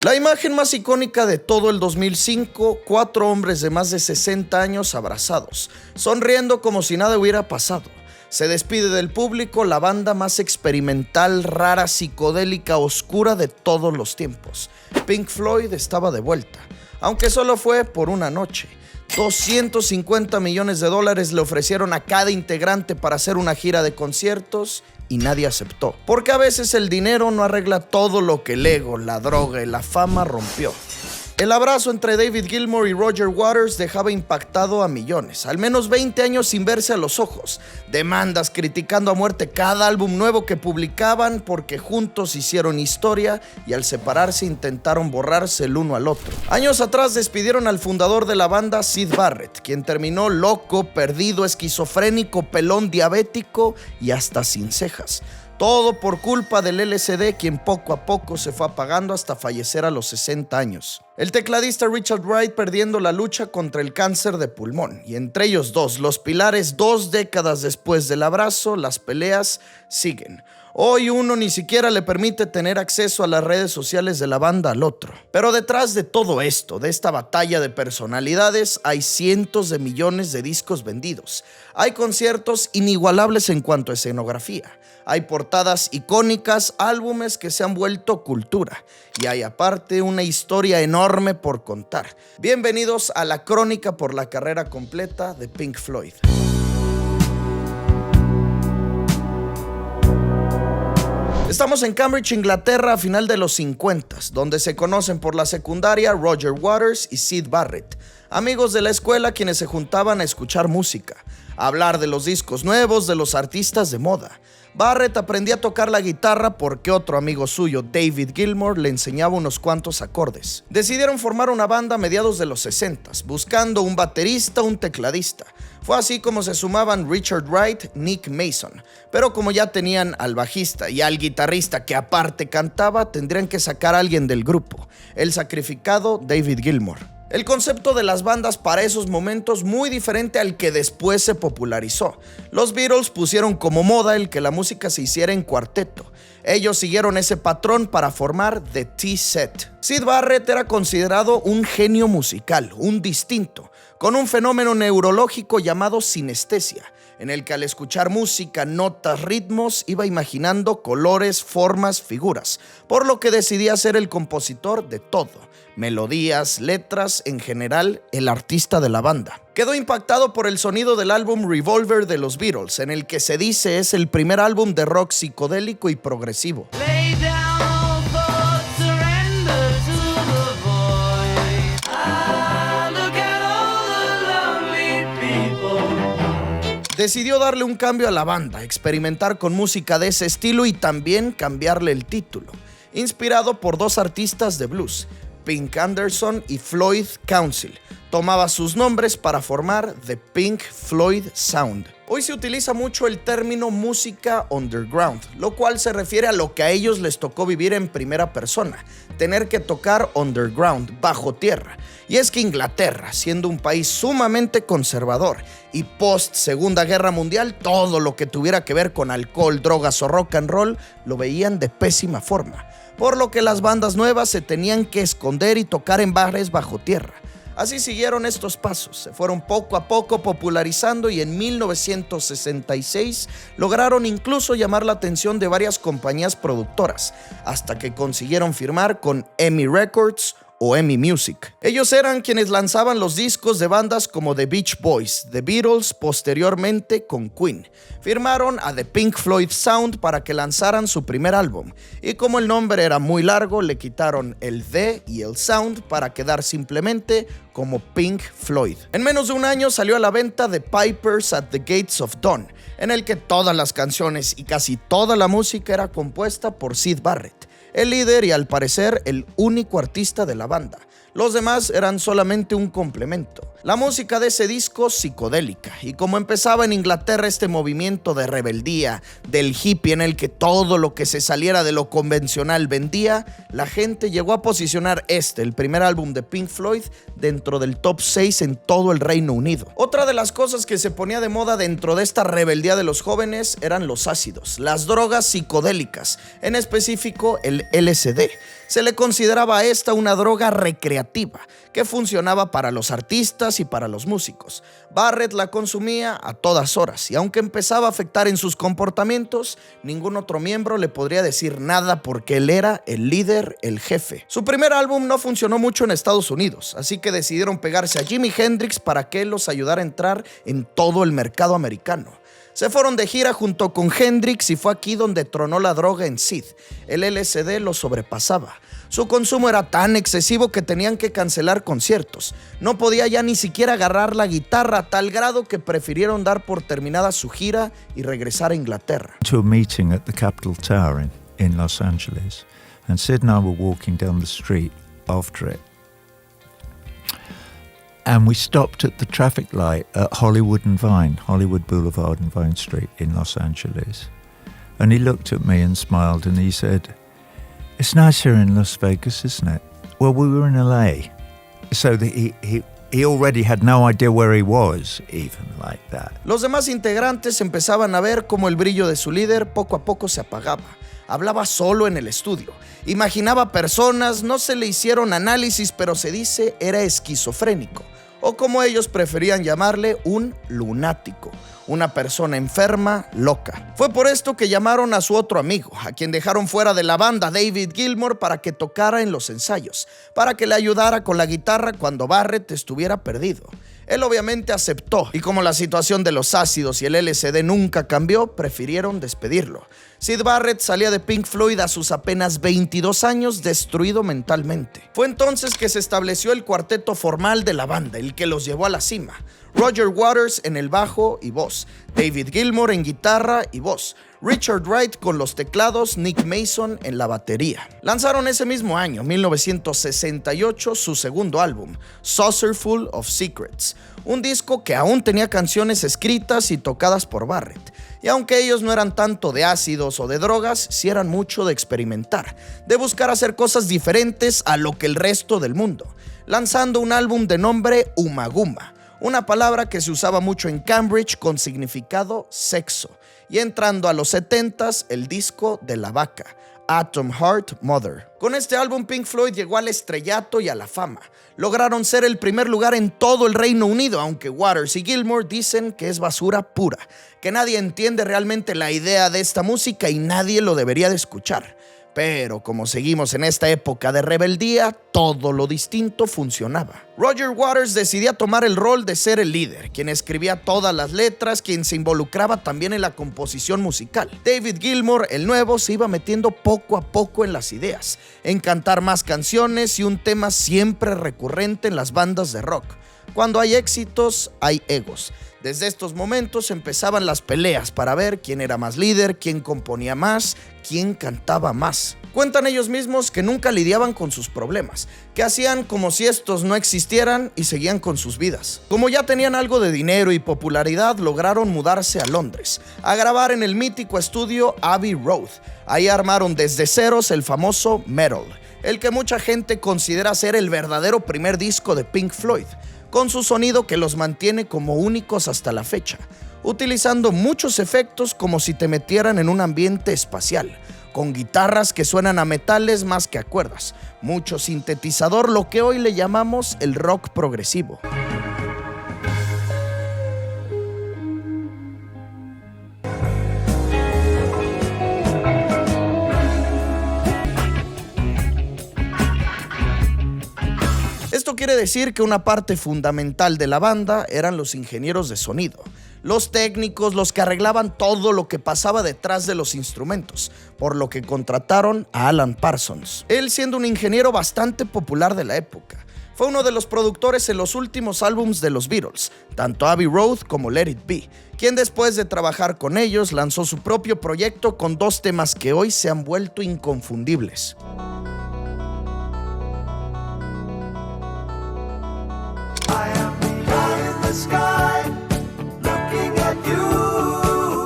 La imagen más icónica de todo el 2005, 4 hombres de más de 60 años abrazados, sonriendo como si nada hubiera pasado. Se despide del público la banda más experimental, rara, psicodélica, oscura de todos los tiempos. Pink Floyd estaba de vuelta, aunque solo fue por una noche. $250 millones le ofrecieron a cada integrante para hacer una gira de conciertos y nadie aceptó. Porque a veces el dinero no arregla todo lo que el ego, la droga y la fama rompió. El abrazo entre David Gilmour y Roger Waters dejaba impactado a millones, al menos 20 años sin verse a los ojos, demandas criticando a muerte cada álbum nuevo que publicaban porque juntos hicieron historia y al separarse intentaron borrarse el uno al otro. Años atrás despidieron al fundador de la banda, Syd Barrett, quien terminó loco, perdido, esquizofrénico, pelón, diabético y hasta sin cejas. Todo por culpa del LSD, quien poco a poco se fue apagando hasta fallecer a los 60 años. El tecladista Richard Wright perdiendo la lucha contra el cáncer de pulmón. Y entre ellos dos, los pilares 2 décadas después del abrazo, las peleas siguen. Hoy uno ni siquiera le permite tener acceso a las redes sociales de la banda al otro. Pero detrás de todo esto, de esta batalla de personalidades, hay cientos de millones de discos vendidos. Hay conciertos inigualables en cuanto a escenografía. Hay portadas icónicas, álbumes que se han vuelto cultura. Y hay aparte una historia enorme por contar. Bienvenidos a la crónica por la carrera completa de Pink Floyd. Estamos en Cambridge, Inglaterra, a final de los 50s, donde se conocen por la secundaria Roger Waters y Syd Barrett, amigos de la escuela quienes se juntaban a escuchar música, a hablar de los discos nuevos, de los artistas de moda. Barrett aprendía a tocar la guitarra porque otro amigo suyo, David Gilmour, le enseñaba unos cuantos acordes. Decidieron formar una banda a mediados de los 60s, buscando un baterista, un tecladista. Fue así como se sumaban Richard Wright, Nick Mason. Pero como ya tenían al bajista y al guitarrista que aparte cantaba, tendrían que sacar a alguien del grupo, el sacrificado David Gilmour. El concepto de las bandas para esos momentos muy diferente al que después se popularizó. Los Beatles pusieron como moda el que la música se hiciera en cuarteto. Ellos siguieron ese patrón para formar The T-Set. Syd Barrett era considerado un genio musical, un distinto, con un fenómeno neurológico llamado sinestesia, en el que al escuchar música, notas, ritmos, iba imaginando colores, formas, figuras, por lo que decidía ser el compositor de todo. Melodías, letras, en general, el artista de la banda. Quedó impactado por el sonido del álbum Revolver de los Beatles, en el que se dice es el primer álbum de rock psicodélico y progresivo. Decidió darle un cambio a la banda, experimentar con música de ese estilo y también cambiarle el título. Inspirado por 2 artistas de blues, Pink Anderson y Floyd Council, tomaba sus nombres para formar The Pink Floyd Sound. Hoy se utiliza mucho el término música underground, lo cual se refiere a lo que a ellos les tocó vivir en primera persona, tener que tocar underground, bajo tierra. Y es que Inglaterra, siendo un país sumamente conservador y post Segunda Guerra Mundial, todo lo que tuviera que ver con alcohol, drogas o rock and roll lo veían de pésima forma, por lo que las bandas nuevas se tenían que esconder y tocar en bares bajo tierra. Así siguieron estos pasos, se fueron poco a poco popularizando y en 1966 lograron incluso llamar la atención de varias compañías productoras, hasta que consiguieron firmar con EMI Records o EMI Music. Ellos eran quienes lanzaban los discos de bandas como The Beach Boys, The Beatles, posteriormente con Queen. Firmaron a The Pink Floyd Sound para que lanzaran su primer álbum, y como el nombre era muy largo, le quitaron el The y el Sound para quedar simplemente como Pink Floyd. En menos de un año salió a la venta The Pipers at the Gates of Dawn, en el que todas las canciones y casi toda la música era compuesta por Syd Barrett, el líder y al parecer el único artista de la banda. Los demás eran solamente un complemento. La música de ese disco psicodélica, y como empezaba en Inglaterra este movimiento de rebeldía, del hippie en el que todo lo que se saliera de lo convencional vendía, la gente llegó a posicionar el primer álbum de Pink Floyd, dentro del top 6 en todo el Reino Unido. Otra de las cosas que se ponía de moda dentro de esta rebeldía de los jóvenes eran los ácidos, las drogas psicodélicas, en específico el el LSD. Se le consideraba a esta una droga recreativa que funcionaba para los artistas y para los músicos. Barrett la consumía a todas horas y aunque empezaba a afectar en sus comportamientos, ningún otro miembro le podría decir nada porque él era el líder, el jefe. Su primer álbum no funcionó mucho en Estados Unidos, así que decidieron pegarse a Jimi Hendrix para que él los ayudara a entrar en todo el mercado americano. Se fueron de gira junto con Hendrix y fue aquí donde tronó la droga en Sid. El LSD lo sobrepasaba. Su consumo era tan excesivo que tenían que cancelar conciertos. No podía ya ni siquiera agarrar la guitarra a tal grado que prefirieron dar por terminada su gira y regresar a Inglaterra. To a meeting at the Capitol Tower in Los Angeles, and Sid and I were walking down the street after it. And we stopped at the traffic light at Hollywood Boulevard and Vine Street in Los Angeles. And he looked at me and smiled and he said, "It's nice here in Las Vegas, isn't it?" Well, we were in LA. So he already had no idea where he was, even like that. Los demás integrantes empezaban a ver cómo el brillo de su líder poco a poco se apagaba. Hablaba solo en el estudio. Imaginaba personas, no se le hicieron análisis, pero se dice era esquizofrénico. O como ellos preferían llamarle, un lunático. Una persona enferma, loca. Fue por esto que llamaron a su otro amigo, a quien dejaron fuera de la banda, David Gilmour, para que tocara en los ensayos, para que le ayudara con la guitarra cuando Barrett estuviera perdido. Él obviamente aceptó, y como la situación de los ácidos y el LSD nunca cambió, prefirieron despedirlo. Sid Barrett salía de Pink Floyd a sus apenas 22 años, destruido mentalmente. Fue entonces que se estableció el cuarteto formal de la banda, el que los llevó a la cima. Roger Waters en el bajo y voz, David Gilmour en guitarra y voz, Richard Wright con los teclados, Nick Mason en la batería. Lanzaron ese mismo año, 1968, su segundo álbum, Saucerful of Secrets, un disco que aún tenía canciones escritas y tocadas por Barrett. Y aunque ellos no eran tanto de ácidos o de drogas, sí eran mucho de experimentar, de buscar hacer cosas diferentes a lo que el resto del mundo, lanzando un álbum de nombre Ummagumma, una palabra que se usaba mucho en Cambridge con significado sexo, y entrando a los 70s, el disco de la vaca, Atom Heart Mother. Con este álbum Pink Floyd llegó al estrellato y a la fama. Lograron ser el primer lugar en todo el Reino Unido, aunque Waters y Gilmour dicen que es basura pura, que nadie entiende realmente la idea de esta música y nadie lo debería de escuchar. Pero como seguimos en esta época de rebeldía, todo lo distinto funcionaba. Roger Waters decidía tomar el rol de ser el líder, quien escribía todas las letras, quien se involucraba también en la composición musical. David Gilmour, el nuevo, se iba metiendo poco a poco en las ideas, en cantar más canciones y un tema siempre recurrente en las bandas de rock. Cuando hay éxitos, hay egos. Desde estos momentos empezaban las peleas para ver quién era más líder, quién componía más, quién cantaba más. Cuentan ellos mismos que nunca lidiaban con sus problemas, que hacían como si estos no existieran y seguían con sus vidas. Como ya tenían algo de dinero y popularidad, lograron mudarse a Londres, a grabar en el mítico estudio Abbey Road. Ahí armaron desde ceros el famoso Metal, el que mucha gente considera ser el verdadero primer disco de Pink Floyd, con su sonido que los mantiene como únicos hasta la fecha, utilizando muchos efectos como si te metieran en un ambiente espacial, con guitarras que suenan a metales más que a cuerdas, mucho sintetizador, lo que hoy le llamamos el rock progresivo. Esto quiere decir que una parte fundamental de la banda eran los ingenieros de sonido, los técnicos, los que arreglaban todo lo que pasaba detrás de los instrumentos, por lo que contrataron a Alan Parsons. Él, siendo un ingeniero bastante popular de la época, fue uno de los productores en los últimos álbumes de los Beatles, tanto Abbey Road como Let It Be, quien después de trabajar con ellos lanzó su propio proyecto con dos temas que hoy se han vuelto inconfundibles.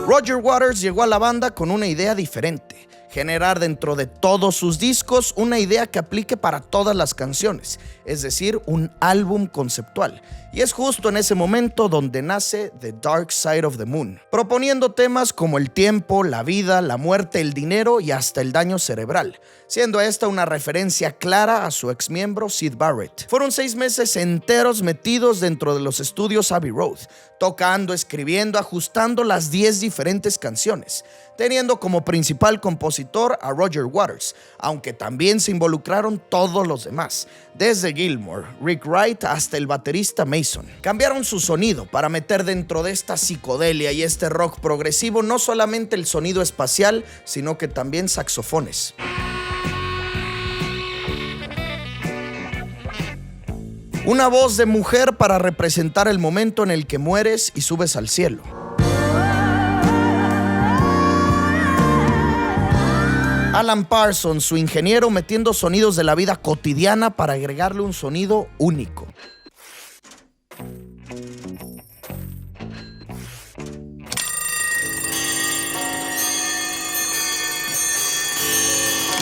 Roger Waters llegó a la banda con una idea diferente, generar dentro de todos sus discos una idea que aplique para todas las canciones, es decir, un álbum conceptual. Y es justo en ese momento donde nace The Dark Side of the Moon, proponiendo temas como el tiempo, la vida, la muerte, el dinero y hasta el daño cerebral, siendo esta una referencia clara a su exmiembro Syd Barrett. Fueron 6 meses enteros metidos dentro de los estudios Abbey Road, tocando, escribiendo, ajustando las 10 diferentes canciones, teniendo como principal compositor a Roger Waters, aunque también se involucraron todos los demás, desde Gilmour, Rick Wright hasta el baterista Mason. Cambiaron su sonido para meter dentro de esta psicodelia y este rock progresivo no solamente el sonido espacial, sino que también saxofones. Una voz de mujer para representar el momento en el que mueres y subes al cielo. Alan Parsons, su ingeniero, metiendo sonidos de la vida cotidiana para agregarle un sonido único.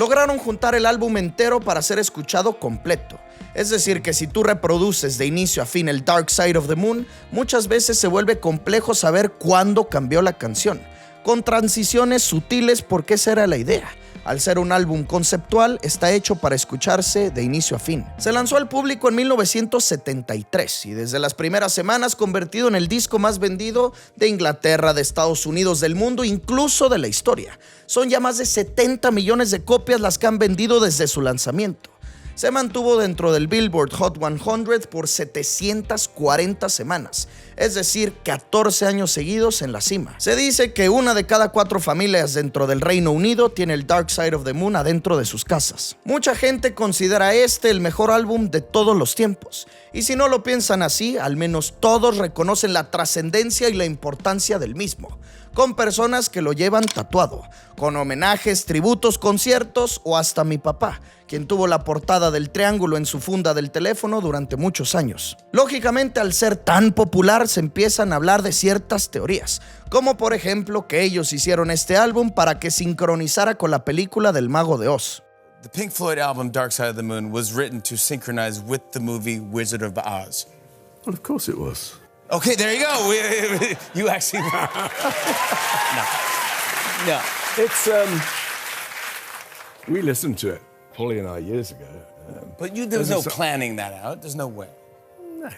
Lograron juntar el álbum entero para ser escuchado completo. Es decir, que si tú reproduces de inicio a fin el Dark Side of the Moon, muchas veces se vuelve complejo saber cuándo cambió la canción, con transiciones sutiles porque esa era la idea. Al ser un álbum conceptual, está hecho para escucharse de inicio a fin. Se lanzó al público en 1973 y desde las primeras semanas convertido en el disco más vendido de Inglaterra, de Estados Unidos, del mundo, incluso de la historia. Son ya más de 70 millones de copias las que han vendido desde su lanzamiento. Se mantuvo dentro del Billboard Hot 100 por 740 semanas, es decir, 14 años seguidos en la cima. Se dice que 1 de cada 4 familias dentro del Reino Unido tiene el Dark Side of the Moon adentro de sus casas. Mucha gente considera este el mejor álbum de todos los tiempos, y si no lo piensan así, al menos todos reconocen la trascendencia y la importancia del mismo, con personas que lo llevan tatuado, con homenajes, tributos, conciertos o hasta mi papá, quien tuvo la portada del triángulo en su funda del teléfono durante muchos años. Lógicamente, al ser tan popular, se empiezan a hablar de ciertas teorías, como por ejemplo que ellos hicieron este álbum para que sincronizara con la película del Mago de Oz. The Pink Floyd album Dark Side of the Moon was written to synchronize with the movie Wizard of Oz. Well, of course it was. Okay, there you go. You actually... No. It's, we listened to it, Polly and I, years ago. But there was no planning that out. There's no way. No.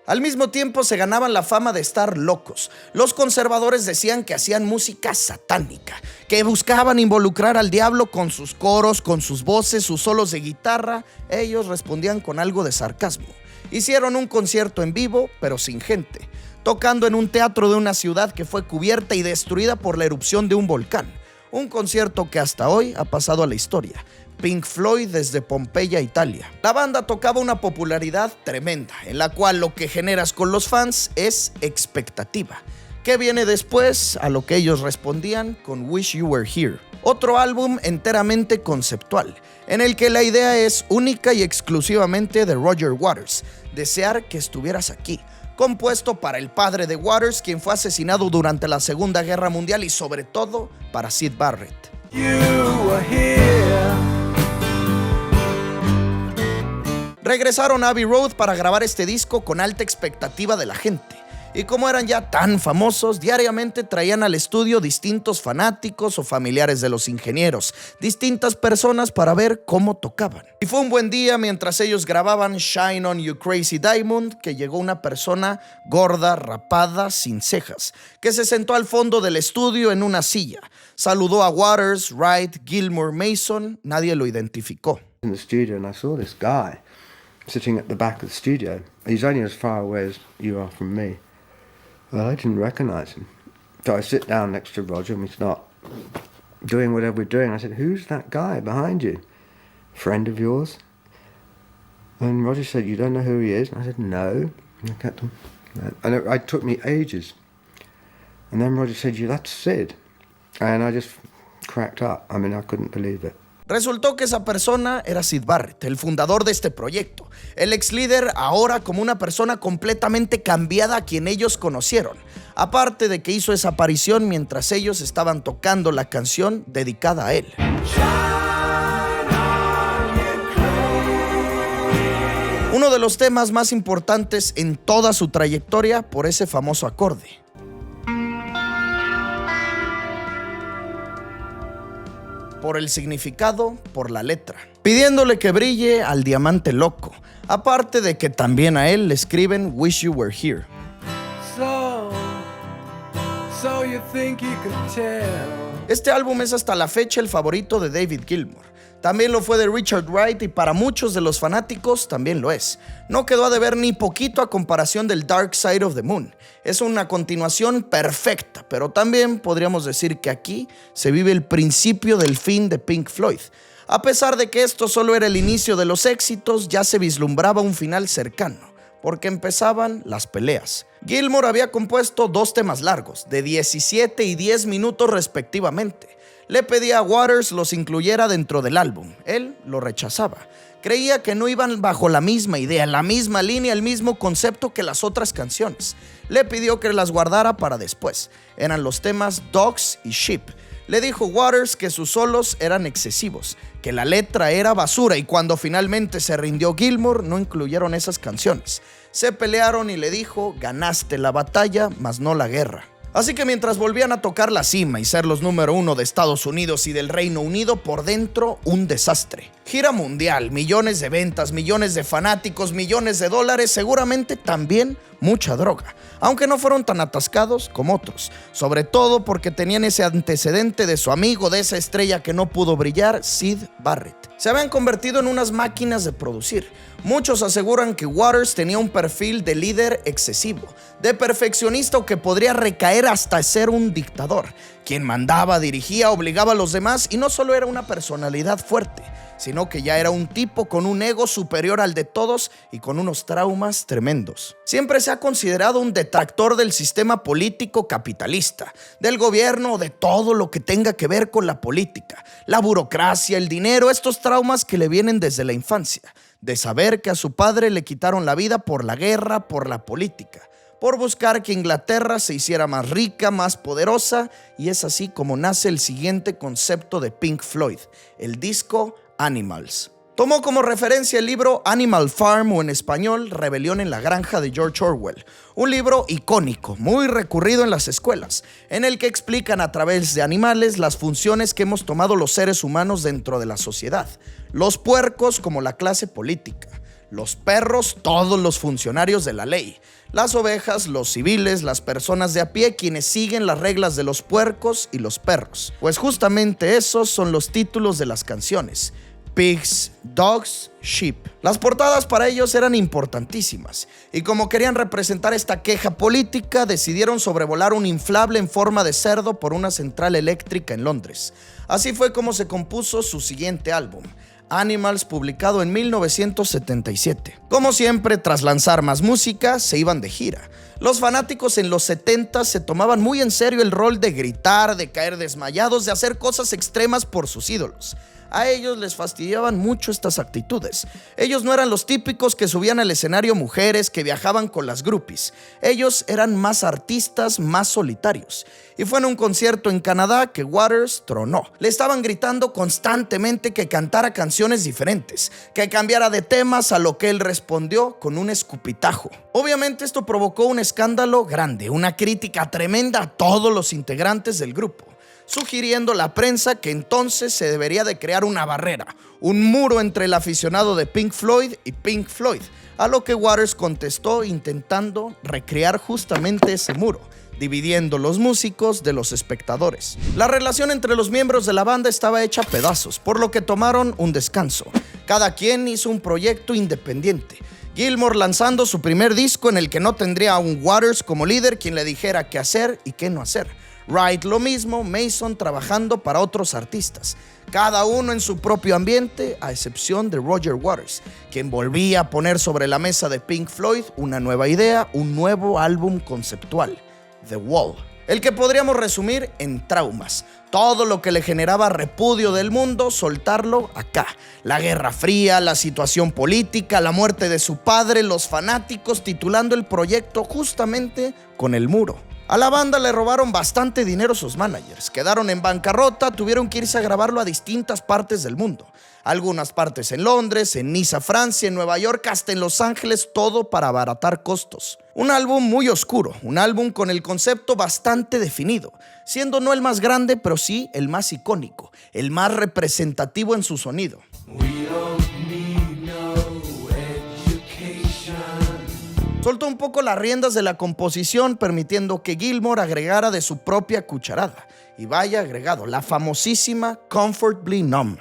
Al mismo tiempo se ganaban la fama de estar locos. Los conservadores decían que hacían música satánica, que buscaban involucrar al diablo con sus coros, con sus voces, sus solos de guitarra. Ellos respondían con algo de sarcasmo. Hicieron un concierto en vivo, pero sin gente, tocando en un teatro de una ciudad que fue cubierta y destruida por la erupción de un volcán. Un concierto que hasta hoy ha pasado a la historia. Pink Floyd desde Pompeya, Italia. La banda tocaba una popularidad tremenda, en la cual lo que generas con los fans es expectativa. ¿Qué viene después? A lo que ellos respondían con Wish You Were Here. Otro álbum enteramente conceptual, en el que la idea es única y exclusivamente de Roger Waters, desear que estuvieras aquí, compuesto para el padre de Waters, quien fue asesinado durante la Segunda Guerra Mundial, y sobre todo para Syd Barrett. Regresaron a Abbey Road para grabar este disco con alta expectativa de la gente. Y como eran ya tan famosos, diariamente traían al estudio distintos fanáticos o familiares de los ingenieros, distintas personas para ver cómo tocaban. Y fue un buen día mientras ellos grababan Shine On You Crazy Diamond, que llegó una persona gorda, rapada, sin cejas, que se sentó al fondo del estudio en una silla. Saludó a Waters, Wright, Gilmour, Mason. Nadie lo identificó. In the studio, and I saw this guy sitting at the back of the studio. He's only as far away as you are from me. Well, I didn't recognize him. So I sit down next to Roger and we start doing whatever we're doing. I said, "Who's that guy behind you? Friend of yours?" And Roger said, "You don't know who he is?" And I said, "No." And I kept on. And it took me ages. And then Roger said, "Yeah, that's Syd." And I just cracked up. I mean, I couldn't believe it. Resultó que esa persona era Syd Barrett, el fundador de este proyecto, el ex líder ahora como una persona completamente cambiada a quien ellos conocieron, aparte de que hizo esa aparición mientras ellos estaban tocando la canción dedicada a él. Uno de los temas más importantes en toda su trayectoria por ese famoso acorde. Por el significado, por la letra, pidiéndole que brille al diamante loco, aparte de que también a él le escriben Wish You Were Here. So you think you could tell. Este álbum es hasta la fecha el favorito de David Gilmour. También lo fue de Richard Wright y para muchos de los fanáticos también lo es. No quedó a deber ni poquito a comparación del Dark Side of the Moon. Es una continuación perfecta, pero también podríamos decir que aquí se vive el principio del fin de Pink Floyd. A pesar de que esto solo era el inicio de los éxitos, ya se vislumbraba un final cercano, porque empezaban las peleas. Gilmour había compuesto 2 temas largos, de 17 y 10 minutos respectivamente. Le pedía a Waters los incluyera dentro del álbum. Él lo rechazaba. Creía que no iban bajo la misma idea, la misma línea, el mismo concepto que las otras canciones. Le pidió que las guardara para después. Eran los temas Dogs y Sheep. Le dijo Waters que sus solos eran excesivos, que la letra era basura y cuando finalmente se rindió Gilmour no incluyeron esas canciones. Se pelearon y le dijo, ganaste la batalla, mas no la guerra. Así que mientras volvían a tocar la cima y ser los número 1 de Estados Unidos y del Reino Unido, por dentro un desastre. Gira mundial, millones de ventas, millones de fanáticos, millones de dólares, seguramente también mucha droga, aunque no fueron tan atascados como otros, sobre todo porque tenían ese antecedente de su amigo, de esa estrella que no pudo brillar, Syd Barrett. Se habían convertido en unas máquinas de producir. Muchos aseguran que Waters tenía un perfil de líder excesivo, de perfeccionista o que podría recaer hasta ser un dictador, quien mandaba, dirigía, obligaba a los demás y no solo era una personalidad fuerte, sino que ya era un tipo con un ego superior al de todos y con unos traumas tremendos. Siempre se ha considerado un detractor del sistema político capitalista, del gobierno, de todo lo que tenga que ver con la política, la burocracia, el dinero, estos traumas que le vienen desde la infancia, de saber que a su padre le quitaron la vida por la guerra, por la política, por buscar que Inglaterra se hiciera más rica, más poderosa, y es así como nace el siguiente concepto de Pink Floyd, el disco Animals. Tomó como referencia el libro Animal Farm, o en español Rebelión en la Granja, de George Orwell, un libro icónico, muy recurrido en las escuelas, en el que explican a través de animales las funciones que hemos tomado los seres humanos dentro de la sociedad. Los puercos como la clase política, los perros, todos los funcionarios de la ley, las ovejas, los civiles, las personas de a pie, quienes siguen las reglas de los puercos y los perros. Pues justamente esos son los títulos de las canciones: Pigs, Dogs, Sheep. Las portadas para ellos eran importantísimas, y como querían representar esta queja política, decidieron sobrevolar un inflable en forma de cerdo por una central eléctrica en Londres. Así fue como se compuso su siguiente álbum, Animals, publicado en 1977. Como siempre, tras lanzar más música, se iban de gira. Los fanáticos en los 70 se tomaban muy en serio el rol de gritar, de caer desmayados, de hacer cosas extremas por sus ídolos. A ellos les fastidiaban mucho estas actitudes. Ellos no eran los típicos que subían al escenario mujeres, que viajaban con las groupies. Ellos eran más artistas, más solitarios. Y fue en un concierto en Canadá que Waters tronó. Le estaban gritando constantemente que cantara canciones diferentes, que cambiara de temas, a lo que él respondió con un escupitajo. Obviamente esto provocó un escándalo grande, una crítica tremenda a todos los integrantes del grupo, sugiriendo a la prensa que entonces se debería de crear una barrera, un muro entre el aficionado de Pink Floyd y Pink Floyd, a lo que Waters contestó intentando recrear justamente ese muro, dividiendo los músicos de los espectadores. La relación entre los miembros de la banda estaba hecha a pedazos, por lo que tomaron un descanso. Cada quien hizo un proyecto independiente. Gilmour lanzando su primer disco en el que no tendría a un Waters como líder quien le dijera qué hacer y qué no hacer. Wright lo mismo, Mason trabajando para otros artistas, cada uno en su propio ambiente, a excepción de Roger Waters, quien volvía a poner sobre la mesa de Pink Floyd una nueva idea, un nuevo álbum conceptual, The Wall. el que podríamos resumir en traumas. Todo lo que le generaba repudio del mundo, soltarlo acá. La Guerra Fría, la situación política, la muerte de su padre, los fanáticos, titulando el proyecto justamente con El Muro. A la banda le robaron bastante dinero sus managers, quedaron en bancarrota, tuvieron que irse a grabarlo a distintas partes del mundo. Algunas partes en Londres, en Niza, Francia, en Nueva York, hasta en Los Ángeles, todo para abaratar costos. Un álbum muy oscuro, un álbum con el concepto bastante definido, siendo no el más grande, pero sí el más icónico, el más representativo en su sonido. Soltó un poco las riendas de la composición, permitiendo que Gilmour agregara de su propia cucharada. Y vaya agregado, la famosísima Comfortably Numb.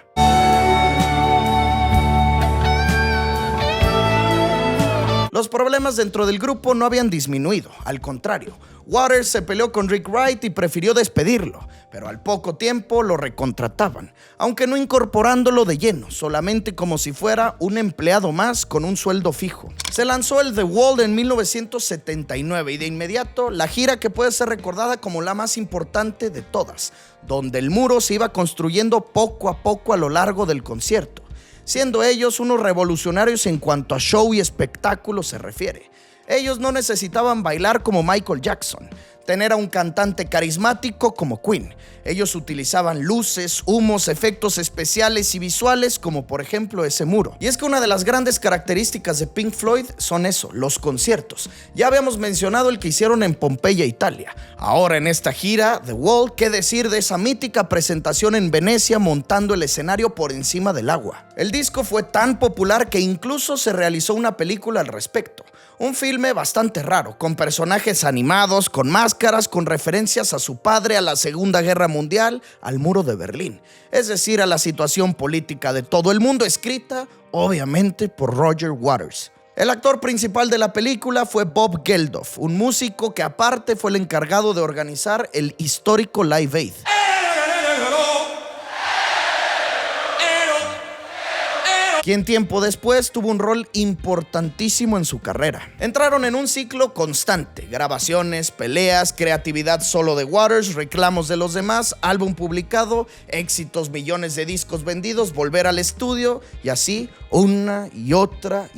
Los problemas dentro del grupo no habían disminuido, al contrario. Waters se peleó con Rick Wright y prefirió despedirlo, pero al poco tiempo lo recontrataban, aunque no incorporándolo de lleno, solamente como si fuera un empleado más con un sueldo fijo. Se lanzó el The Wall en 1979 y de inmediato la gira que puede ser recordada como la más importante de todas, donde el muro se iba construyendo poco a poco a lo largo del concierto, siendo ellos unos revolucionarios en cuanto a show y espectáculo se refiere. Ellos no necesitaban bailar como Michael Jackson, tener a un cantante carismático como Queen. Ellos utilizaban luces, humos, efectos especiales y visuales como por ejemplo ese muro. Y es que una de las grandes características de Pink Floyd son eso, los conciertos. Ya habíamos mencionado el que hicieron en Pompeya, Italia. Ahora en esta gira, The Wall, ¿qué decir de esa mítica presentación en Venecia montando el escenario por encima del agua? El disco fue tan popular que incluso se realizó una película al respecto. Un filme bastante raro, con personajes animados, con máscaras, con referencias a su padre, a la Segunda Guerra Mundial, al Muro de Berlín. Es decir, a la situación política de todo el mundo, escrita, obviamente, por Roger Waters. El actor principal de la película fue Bob Geldof, un músico que aparte fue el encargado de organizar el histórico Live Aid. Quien tiempo después tuvo un rol importantísimo en su carrera. Entraron en un ciclo constante, grabaciones, peleas, creatividad solo de Waters, reclamos de los demás, álbum publicado, éxitos, millones de discos vendidos, volver al estudio y así una y otra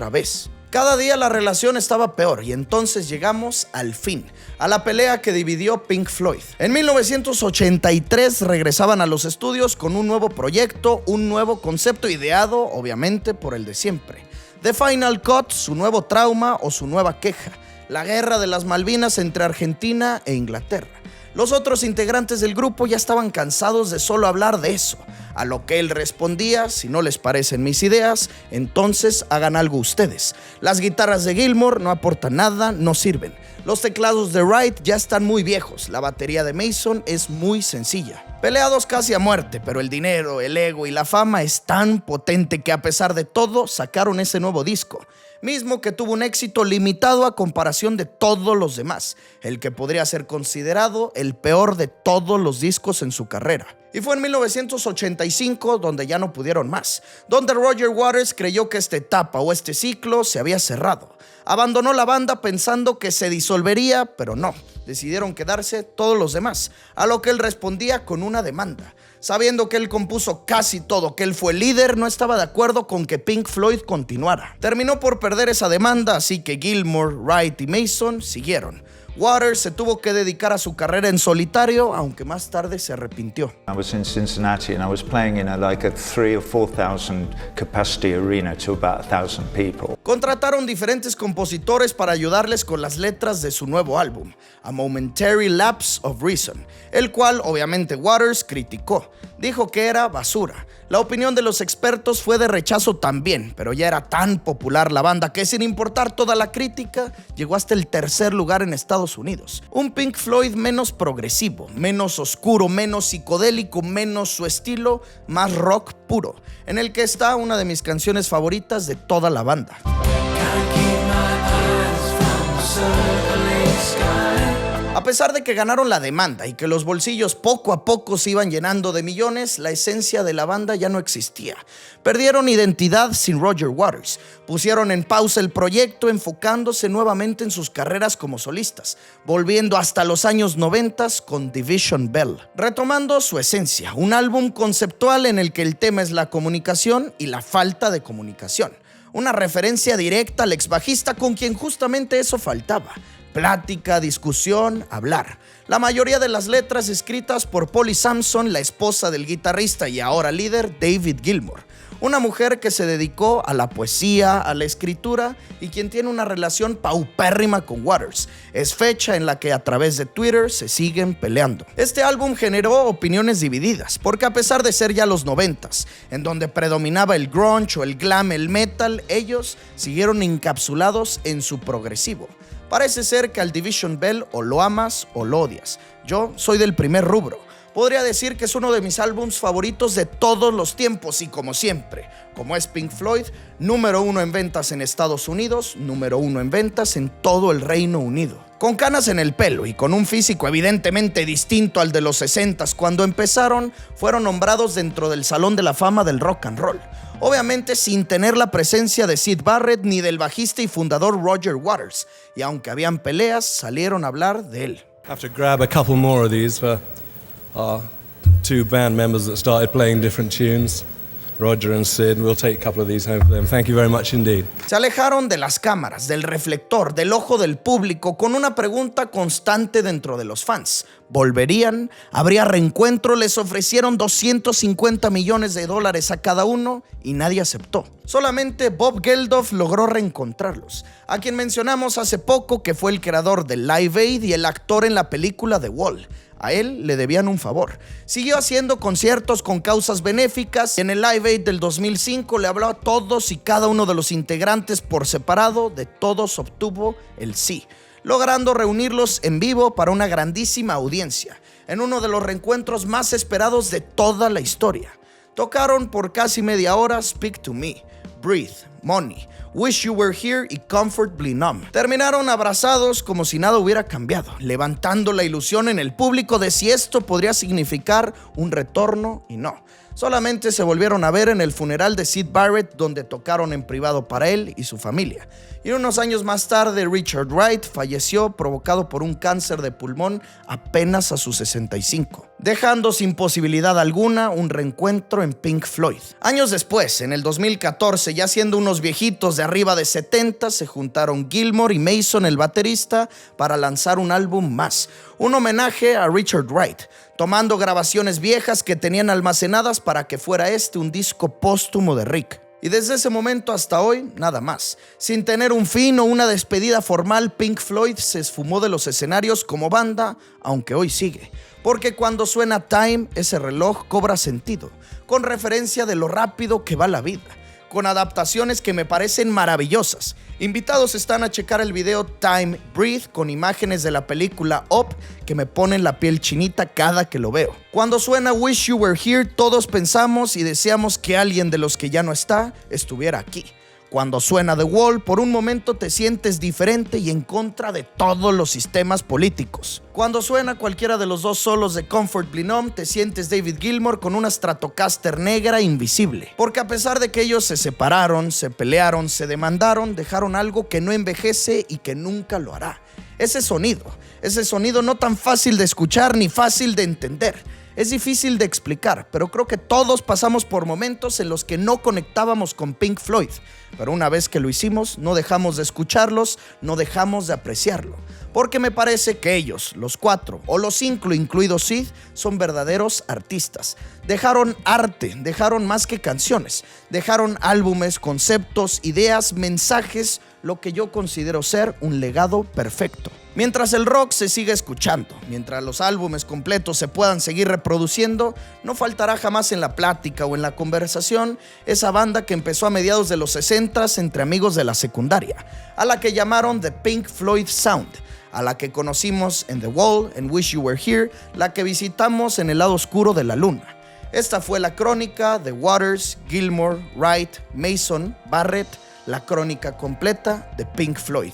vez. Cada día la relación estaba peor y entonces llegamos al fin, a la pelea que dividió Pink Floyd. En 1983 regresaban a los estudios con un nuevo proyecto, un nuevo concepto ideado, obviamente, por el de siempre. The Final Cut, su nuevo trauma o su nueva queja, la guerra de las Malvinas entre Argentina e Inglaterra. Los otros integrantes del grupo ya estaban cansados de solo hablar de eso, a lo que él respondía: si no les parecen mis ideas, entonces hagan algo ustedes. Las guitarras de Gilmour no aportan nada, no sirven. Los teclados de Wright ya están muy viejos, la batería de Mason es muy sencilla. Peleados casi a muerte, pero el dinero, el ego y la fama es tan potente que a pesar de todo sacaron ese nuevo disco, mismo que tuvo un éxito limitado a comparación de todos los demás, el que podría ser considerado el peor de todos los discos en su carrera. Y fue en 1985 donde ya no pudieron más, donde Roger Waters creyó que esta etapa o este ciclo se había cerrado. Abandonó la banda pensando que se disolvería, pero no, decidieron quedarse todos los demás, a lo que él respondía con una demanda. Sabiendo que él compuso casi todo, que él fue el líder, no estaba de acuerdo con que Pink Floyd continuara. Terminó por perder esa demanda, así que Gilmour, Wright y Mason siguieron. Waters se tuvo que dedicar a su carrera en solitario, aunque más tarde se arrepintió. I was in Cincinnati and I was playing in a 3,000 or 4,000 capacity arena to about 1,000 people. Contrataron diferentes compositores para ayudarles con las letras de su nuevo álbum, A Momentary Lapse of Reason, el cual obviamente Waters criticó. Dijo que era basura. La opinión de los expertos fue de rechazo también, pero ya era tan popular la banda que sin importar toda la crítica, llegó hasta el tercer lugar en Estados Unidos. Un Pink Floyd menos progresivo, menos oscuro, menos psicodélico, menos su estilo, más rock puro, en el que está una de mis canciones favoritas de toda la banda. A A pesar de que ganaron la demanda y que los bolsillos poco a poco se iban llenando de millones, la esencia de la banda ya no existía. Perdieron identidad sin Roger Waters, pusieron en pausa el proyecto enfocándose nuevamente en sus carreras como solistas, volviendo hasta los años 90 con Division Bell, retomando su esencia, un álbum conceptual en el que el tema es la comunicación y la falta de comunicación. Una referencia directa al ex bajista con quien justamente eso faltaba. Plática, discusión, hablar. La mayoría de las letras escritas por Polly Samson, la esposa del guitarrista y ahora líder David Gilmour. Una mujer que se dedicó a la poesía, a la escritura y quien tiene una relación paupérrima con Waters. Es fecha en la que a través de Twitter se siguen peleando. Este álbum generó opiniones divididas, porque a pesar de ser ya los 90s, en donde predominaba el grunge o el glam, el metal, ellos siguieron encapsulados en su progresivo. Parece ser que al Division Bell o lo amas o lo odias. Yo soy del primer rubro. Podría decir que es uno de mis álbums favoritos de todos los tiempos y como siempre, como es Pink Floyd, número 1 en ventas en Estados Unidos, número 1 en ventas en todo el Reino Unido. Con canas en el pelo y con un físico evidentemente distinto al de los 60s cuando empezaron, fueron nombrados dentro del Salón de la Fama del Rock and Roll. Obviamente sin tener la presencia de Syd Barrett ni del bajista y fundador Roger Waters. Y aunque habían peleas, salieron a hablar de él. Have to grab a couple more of these for our two band members that started playing different tunes, Roger and Sid. We'll take a couple of these home for them. Thank you very much indeed. Se alejaron de las cámaras, del reflector, del ojo del público, con una pregunta constante dentro de los fans. ¿Volverían? ¿Habría reencuentro? Les ofrecieron $250 millones a cada uno y nadie aceptó. Solamente Bob Geldof logró reencontrarlos, a quien mencionamos hace poco que fue el creador de Live Aid y el actor en la película The Wall. A él le debían un favor. Siguió haciendo conciertos con causas benéficas y en el Live Aid del 2005 le habló a todos y cada uno de los integrantes por separado. De todos obtuvo el sí, logrando reunirlos en vivo para una grandísima audiencia, en uno de los reencuentros más esperados de toda la historia. Tocaron por casi media hora Speak to Me, Breathe, Money, Wish You Were Here y Comfortably Numb. Terminaron abrazados como si nada hubiera cambiado, levantando la ilusión en el público de si esto podría significar un retorno y no. Solamente se volvieron a ver en el funeral de Syd Barrett, donde tocaron en privado para él y su familia. Y unos años más tarde, Richard Wright falleció provocado por un cáncer de pulmón apenas a sus 65, dejando sin posibilidad alguna un reencuentro en Pink Floyd. Años después, en el 2014, ya siendo unos viejitos de arriba de 70, se juntaron Gilmour y Mason, el baterista, para lanzar un álbum más, un homenaje a Richard Wright, tomando grabaciones viejas que tenían almacenadas para que fuera un disco póstumo de Rick. Y desde ese momento hasta hoy, nada más. Sin tener un fin o una despedida formal, Pink Floyd se esfumó de los escenarios como banda, aunque hoy sigue. Porque cuando suena Time, ese reloj cobra sentido, con referencia de lo rápido que va la vida, con adaptaciones que me parecen maravillosas. Invitados están a checar el video Time, Breathe, con imágenes de la película Up que me ponen la piel chinita cada que lo veo. Cuando suena Wish You Were Here, todos pensamos y deseamos que alguien de los que ya no está estuviera aquí. Cuando suena The Wall, por un momento te sientes diferente y en contra de todos los sistemas políticos. Cuando suena cualquiera de los dos solos de Comfortably Numb, te sientes David Gilmour con una Stratocaster negra invisible. Porque a pesar de que ellos se separaron, se pelearon, se demandaron, dejaron algo que no envejece y que nunca lo hará. Ese sonido no tan fácil de escuchar ni fácil de entender. Es difícil de explicar, pero creo que todos pasamos por momentos en los que no conectábamos con Pink Floyd. Pero una vez que lo hicimos, no dejamos de escucharlos, no dejamos de apreciarlo. Porque me parece que ellos, los 4 o los 5, incluido Sid, son verdaderos artistas. Dejaron arte, dejaron más que canciones. Dejaron álbumes, conceptos, ideas, mensajes, lo que yo considero ser un legado perfecto. Mientras el rock se siga escuchando, mientras los álbumes completos se puedan seguir reproduciendo, no faltará jamás en la plática o en la conversación esa banda que empezó a mediados de los 60s entre amigos de la secundaria, a la que llamaron The Pink Floyd Sound, a la que conocimos en The Wall, en Wish You Were Here, la que visitamos en el lado oscuro de la luna. Esta fue la crónica de Waters, Gilmour, Wright, Mason, Barrett, la crónica completa de Pink Floyd.